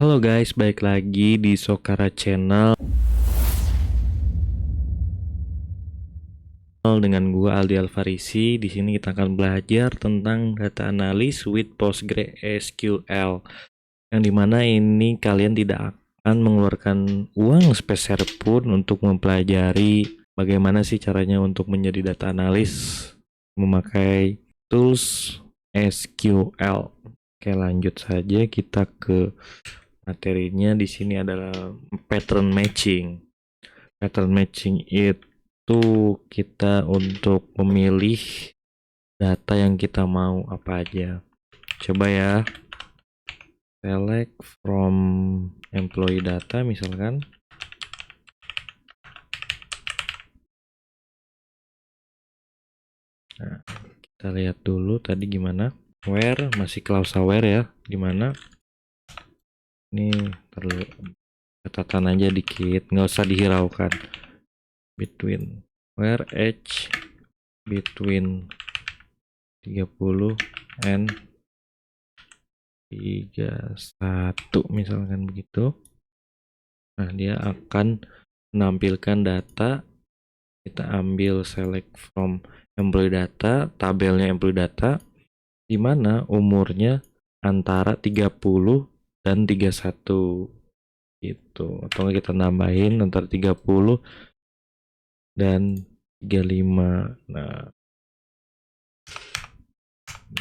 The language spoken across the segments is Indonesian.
Halo guys, balik lagi di Sokara Channel dengan gua Aldi Alfarisi. Di sini kita akan belajar tentang data analis with PostgreSQL. Yang dimana ini kalian tidak akan mengeluarkan uang sepeser pun untuk mempelajari bagaimana sih caranya untuk menjadi data analis memakai tools SQL. Oke, lanjut saja kita ke materinya. Di sini adalah pattern matching. Pattern matching itu kita untuk memilih data yang kita mau apa aja. Coba ya, select from employee data misalkan. Nah, kita lihat dulu tadi gimana. Where masih clause where ya, gimana? Ini perlu catatan aja dikit, nggak usah dihiraukan. Between where age between 30 and 31 misalkan begitu. Nah, dia akan menampilkan data. Kita ambil select from employee data, tabelnya employee data, di mana umurnya antara 30 dan 31 gitu. Atau kita nambahin antara 30 dan 35. Nah,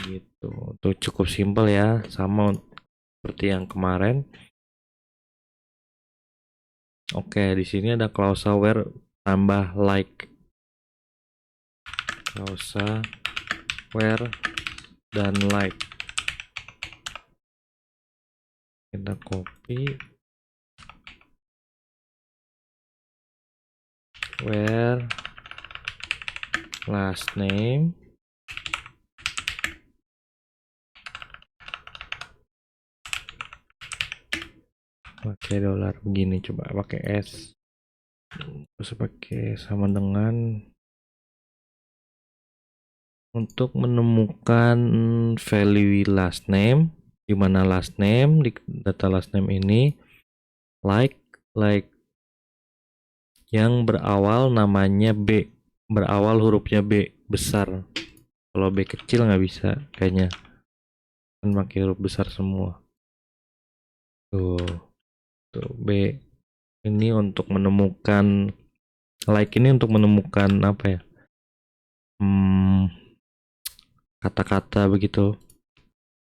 gitu. Itu cukup simpel ya, sama seperti yang kemarin. Oke, di sini ada clause where tambah like. Clause where dan like. Kita copy where last name pakai dolar begini, coba pakai S, terus pakai sama dengan untuk menemukan value last name, di mana last name di data last name ini like yang berawal namanya B, berawal hurufnya B besar. Kalau B kecil nggak bisa kayaknya, kan pakai huruf besar semua. Tuh B ini untuk menemukan like, ini untuk menemukan apa ya, kata-kata begitu.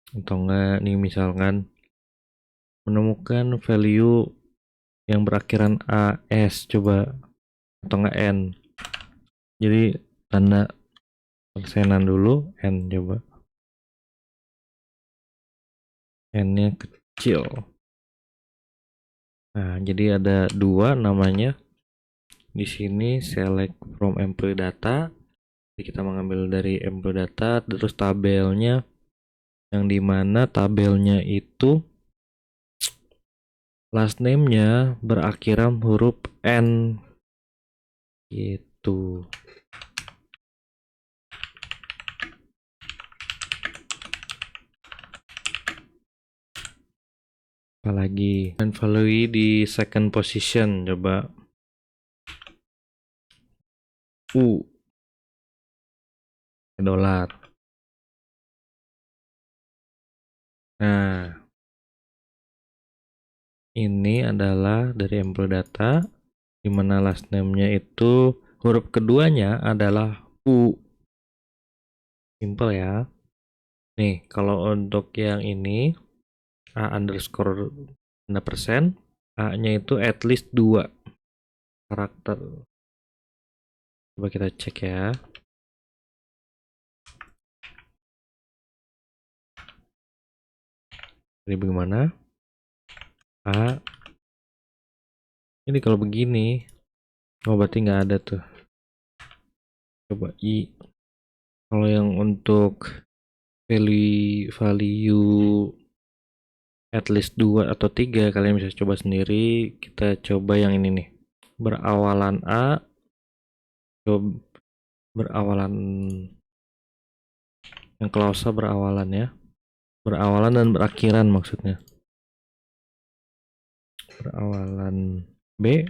Atau enggak nih misalkan menemukan value yang berakhiran AS, coba, atau enggak N. Jadi tanda persenan dulu, N, coba N nya kecil. Nah, jadi ada dua namanya. Di sini select from employee data. Jadi kita mengambil dari employee data, terus tabelnya yang dimana tabelnya itu last name-nya berakhiran huruf N gitu. Apalagi dan value di second position, coba U dolar. Nah, ini adalah dari employee data, di mana last name-nya itu huruf keduanya adalah U. Simple ya. Nih, kalau untuk yang ini A underscore tanda persen, A-nya itu at least 2 karakter. Coba kita cek ya. Jadi bagaimana? A. Ini kalau begini, oh berarti nggak ada tuh. Coba I. Kalau yang untuk value at least 2 atau 3, kalian bisa coba sendiri. Kita coba yang ini nih. Berawalan A. Coba berawalan, yang klausa berawalan ya. Berawalan dan berakhiran maksudnya. berawalan B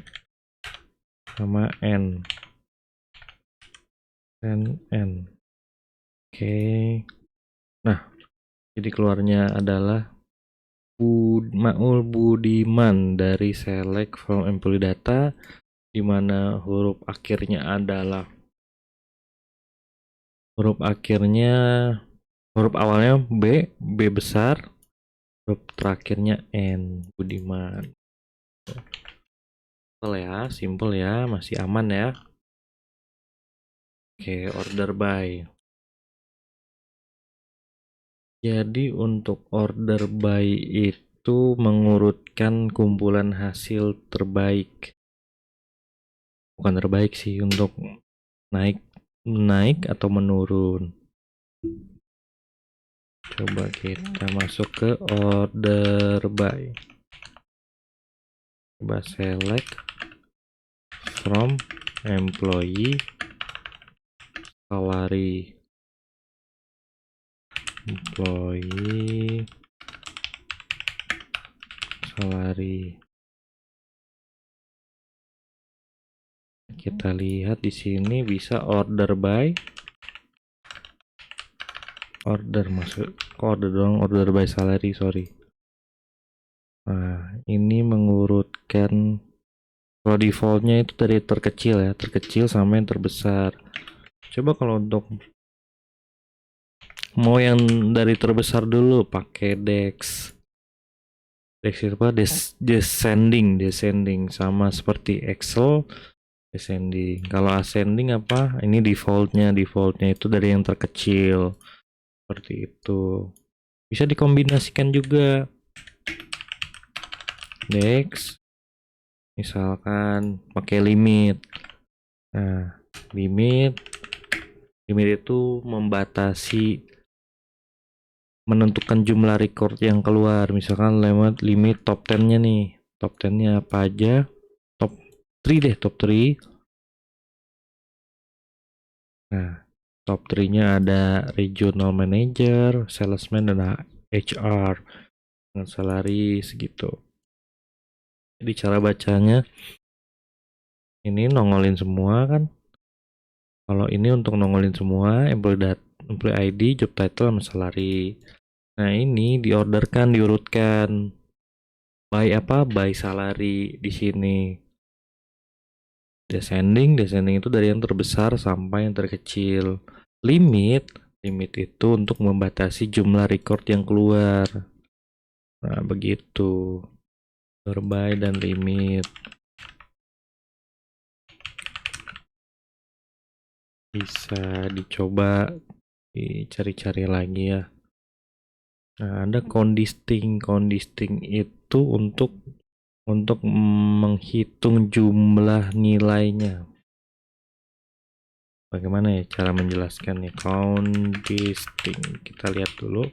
sama N. Oke. Nah, jadi keluarnya adalah Maul Budiman dari select from employee data, di mana huruf akhirnya huruf awalnya B besar, huruf terakhirnya N, Budiman. Simple ya, masih aman ya. Oke, order by. Jadi untuk order by itu mengurutkan kumpulan hasil terbaik. Bukan terbaik sih, untuk naik atau menurun. Coba kita masuk ke order by. Coba select from employee salary. Kita lihat di sini bisa order by, order by salary, sorry. Nah, ini mengurutkan, kalau defaultnya itu dari terkecil sampai yang terbesar. Coba kalau untuk mau yang dari terbesar dulu, pakai Dex itu apa? Descending sama seperti Excel, descending. Kalau ascending apa? Ini defaultnya itu dari yang terkecil, seperti itu. Bisa dikombinasikan juga. Dex misalkan pakai limit. Nah, limit itu menentukan jumlah record yang keluar. Misalkan lewat limit top 10-nya nih. Top 10-nya apa aja? Top 3 deh, top 3. Nah, top 3-nya ada regional manager, salesman, dan HR dengan salary segitu. Jadi cara bacanya ini nongolin semua kan. Kalau ini untuk nongolin semua employee ID, job title, sama salary. Nah, ini diurutkan by salary di sini. Descending itu dari yang terbesar sampai yang terkecil. Limit itu untuk membatasi jumlah record yang keluar. Nah, begitu. By dan limit. Bisa dicoba dicari-cari lagi ya. Nah, ada condisting itu untuk menghitung jumlah nilainya. Bagaimana ya cara menjelaskannya? Condisting, kita lihat dulu.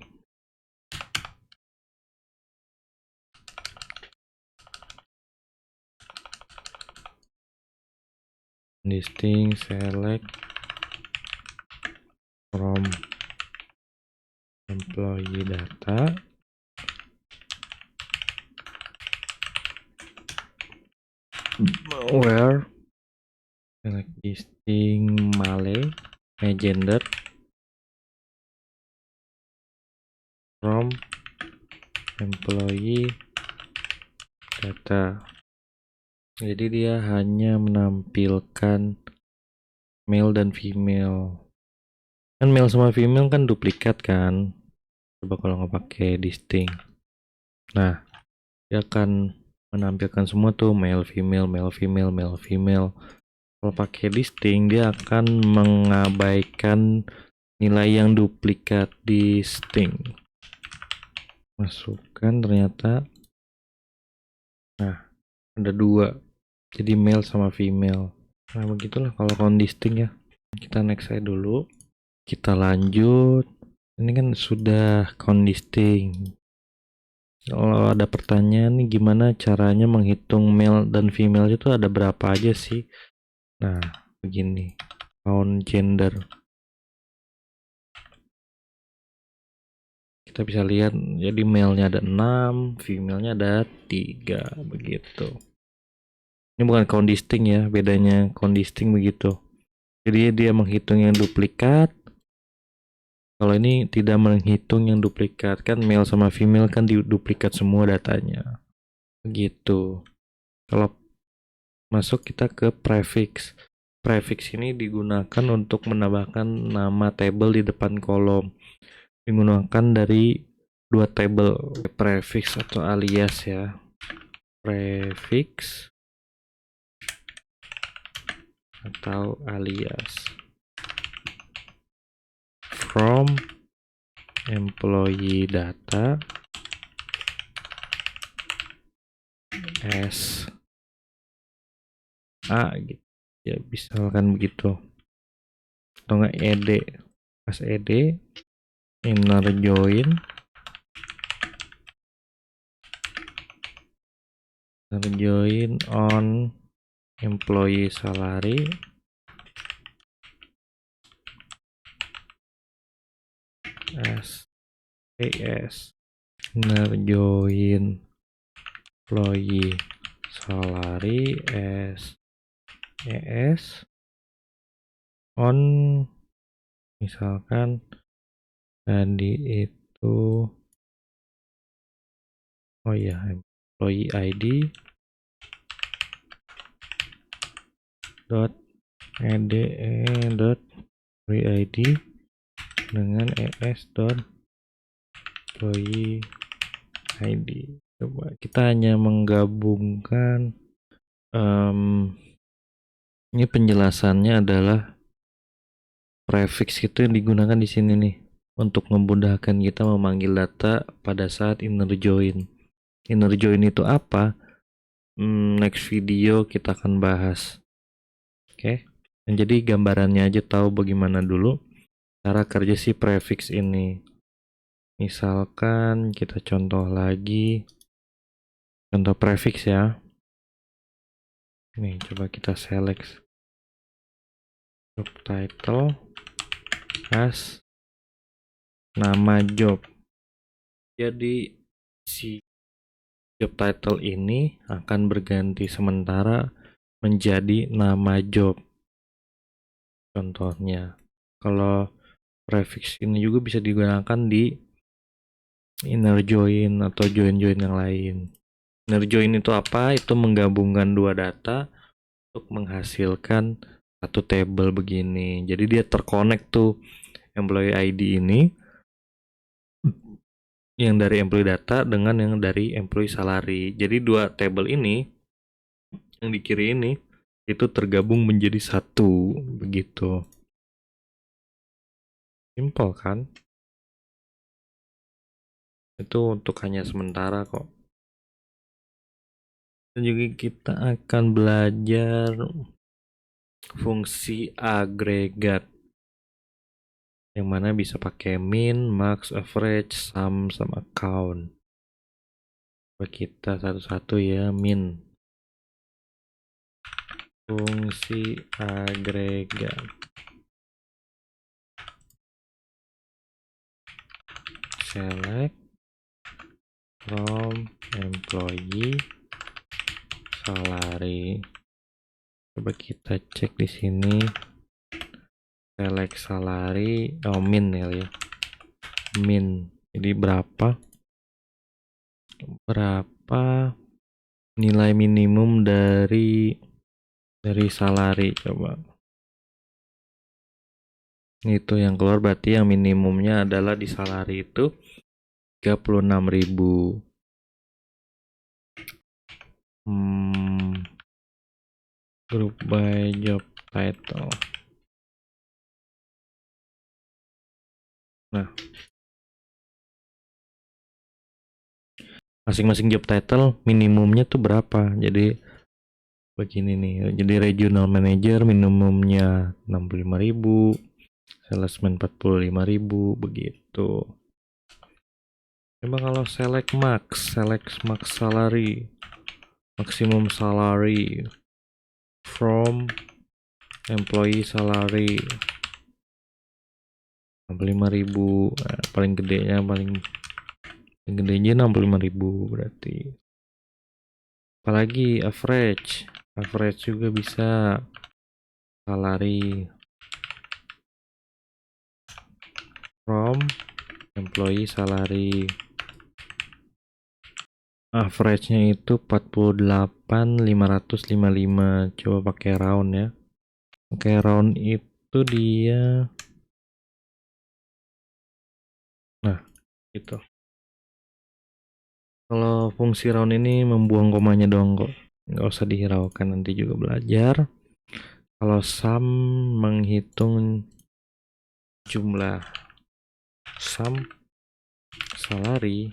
Condisting select from employee data, where select distinct male gender from employee data. Jadi dia hanya menampilkan male dan female. Kan male sama female kan duplikat kan. Coba kalau nggak pakai distinct. Nah, dia akan menampilkan semua tuh male female. Kalau pakai distinct dia akan mengabaikan nilai yang duplikat. Distinct. Masukkan ternyata. Nah, ada 2. Jadi male sama female. Nah, begitulah kalau condisting ya. Kita next aja dulu. Kita lanjut. Ini kan sudah condisting. Kalau ada pertanyaan nih, gimana caranya menghitung male dan female itu ada berapa aja sih? Nah, begini. Count gender. kita bisa lihat, jadi male-nya ada 6, female-nya ada 3 begitu. Ini bukan count distinct ya, bedanya count distinct begitu. Jadi dia menghitung yang duplikat. Kalau ini tidak menghitung yang duplikat, kan male sama female kan duplikat semua datanya. Begitu. Kalau masuk kita ke prefix. Prefix ini digunakan untuk menambahkan nama table di depan kolom. Digunakan dari dua table, prefix atau alias ya. Prefix atau alias. From employee data as A gitu. Ya misalkan begitu. Atau enggak ed, as ed inner join on employee salary as inner join employee salary as on, misalkan tadi itu employee ID dot dot employee ID dengan dot employee ID. Coba kita hanya menggabungkan, ini penjelasannya adalah prefix itu yang digunakan di sini nih untuk memudahkan kita memanggil data pada saat inner join. Inner join itu apa? Next video kita akan bahas. Oke. Jadi gambarannya aja tahu bagaimana dulu cara kerja si prefix ini. Misalkan kita contoh lagi, contoh prefix ya. Nih coba kita select job title as nama job. Jadi si job title ini akan berganti sementara menjadi nama job. Contohnya, kalau prefix ini juga bisa digunakan di inner join atau join yang lain. Inner join itu apa? Itu menggabungkan dua data untuk menghasilkan satu table begini. Jadi dia terkonek tuh employee ID ini yang dari employee data dengan yang dari employee salary. Jadi dua table ini yang di kiri ini itu tergabung menjadi satu begitu. Simple kan? Itu untuk hanya sementara kok. Dan juga kita akan belajar fungsi agregat yang mana bisa pakai min, max, average, sum, sama count. Coba kita satu-satu ya. Min, fungsi agregat. Select from employee salary. Coba kita cek di sini. Select salary, min ya. Min. Jadi berapa nilai minimum dari salary, coba. Itu yang keluar berarti yang minimumnya adalah di salary itu 36.000. Group by job title. Nah, masing-masing job title minimumnya tuh berapa? Jadi begini nih. Jadi regional manager minimumnya 65.000, salesman 45.000 begitu. Coba kalau select max salary, maximum salary from employee salary 65.000. Paling gedenya paling yang gedenya 65.000 berarti. Apalagi average juga bisa. Salary from employee salary, average-nya itu 48.555. Coba pakai round ya. Pakai round itu dia, nah gitu. Kalau fungsi round ini membuang komanya doang kok, nggak usah dihiraukan, nanti juga belajar. Kalau sum menghitung jumlah sum salary.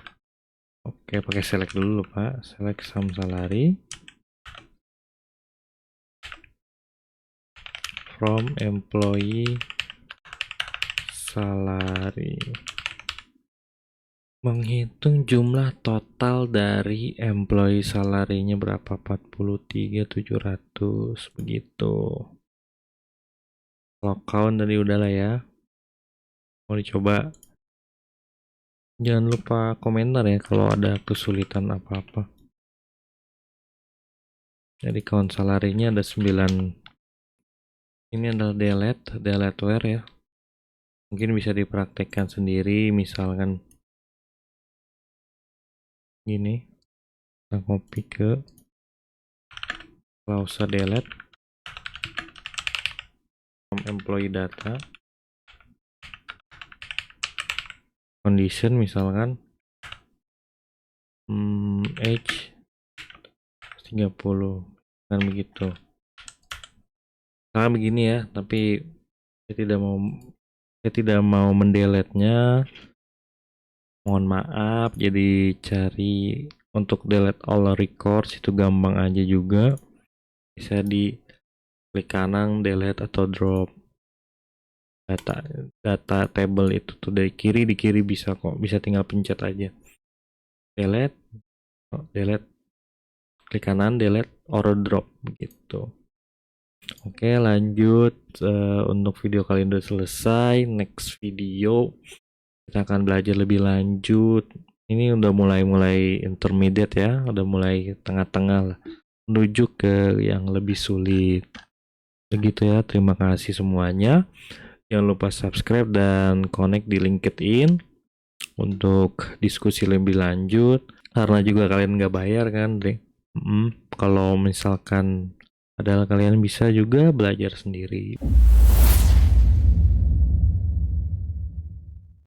Oke, pakai select dulu Pak. Select sum salary from employee salary. Menghitung jumlah total dari employee salary-nya berapa? 43.700 begitu. Kalau count tadi udah lah ya. Mau dicoba, jangan lupa komentar ya kalau ada kesulitan apa-apa. Jadi count salary-nya ada 9. Ini adalah delete where ya. Mungkin bisa dipraktekkan sendiri, misalkan gini. Kita copy ke clause delete from employee data. Condition misalkan age 30 kan begitu. Nah begini ya, tapi saya tidak mau mendelete-nya. Mohon maaf, jadi cari untuk delete all records itu gampang aja juga. Bisa di klik kanan delete atau drop data table itu tuh dari kiri, di kiri bisa kok, bisa tinggal pencet aja delete, klik kanan delete or drop gitu. Oke, lanjut. Untuk video kali ini udah selesai. Next video kita akan belajar lebih lanjut. Ini udah mulai intermediate ya, udah mulai tengah-tengah lah, menuju ke yang lebih sulit. Begitu ya, terima kasih semuanya. Jangan lupa subscribe dan connect di LinkedIn untuk diskusi lebih lanjut. Karena juga kalian nggak bayar kan, Dre. Kalau misalkan padahal kalian bisa juga belajar sendiri.